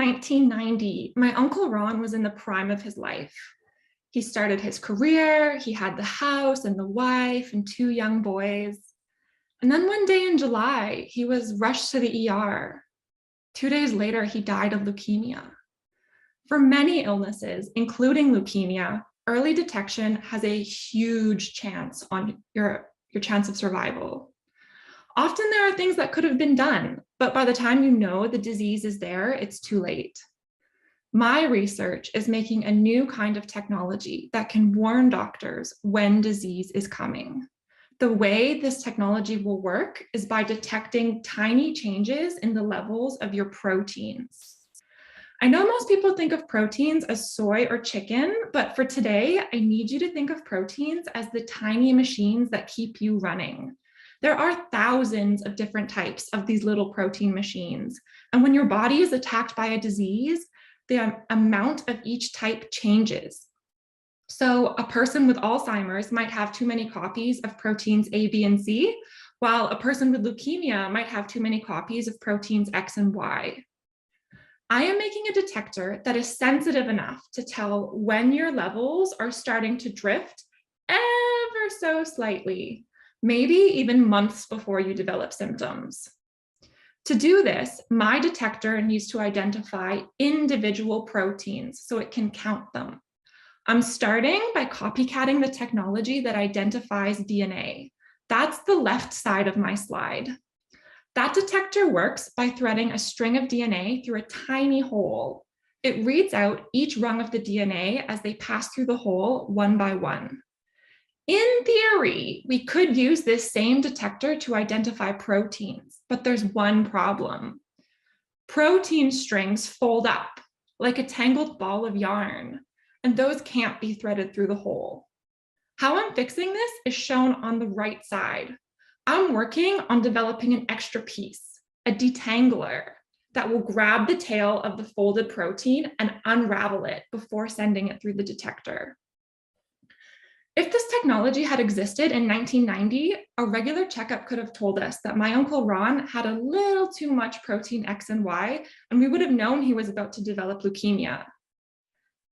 1990, my Uncle Ron was in the prime of his life. He started his career, he had the house and the wife and two young boys. And then one day in July, he was rushed to the ER. 2 days later, he died of leukemia. For many illnesses, including leukemia, early detection has a huge chance on your chance of survival. Often there are things that could have been done, but by the time you know the disease is there, it's too late. My research is making a new kind of technology that can warn doctors when disease is coming. The way this technology will work is by detecting tiny changes in the levels of your proteins. I know most people think of proteins as soy or chicken, but for today, I need you to think of proteins as the tiny machines that keep you running. There are thousands of different types of these little protein machines. And when your body is attacked by a disease, the amount of each type changes. So a person with Alzheimer's might have too many copies of proteins A, B, and C, while a person with leukemia might have too many copies of proteins X and Y. I am making a detector that is sensitive enough to tell when your levels are starting to drift ever so slightly, maybe even months before you develop symptoms. To do this, my detector needs to identify individual proteins so it can count them. I'm starting by copycatting the technology that identifies DNA. That's the left side of my slide. That detector works by threading a string of DNA through a tiny hole. It reads out each rung of the DNA as they pass through the hole one by one. In theory, we could use this same detector to identify proteins, but there's one problem. Protein strings fold up like a tangled ball of yarn, and those can't be threaded through the hole. How I'm fixing this is shown on the right side. I'm working on developing an extra piece, a detangler, that will grab the tail of the folded protein and unravel it before sending it through the detector. If this technology had existed in 1990, a regular checkup could have told us that my Uncle Ron had a little too much protein X and Y, and we would have known he was about to develop leukemia.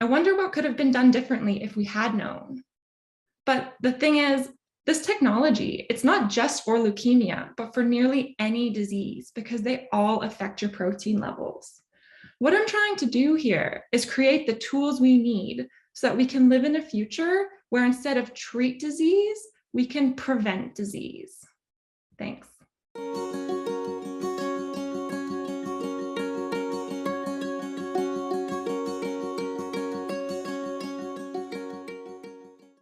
I wonder what could have been done differently if we had known. But the thing is, this technology, it's not just for leukemia, but for nearly any disease because they all affect your protein levels. What I'm trying to do here is create the tools we need so that we can live in a future where instead of treat disease, we can prevent disease. Thanks.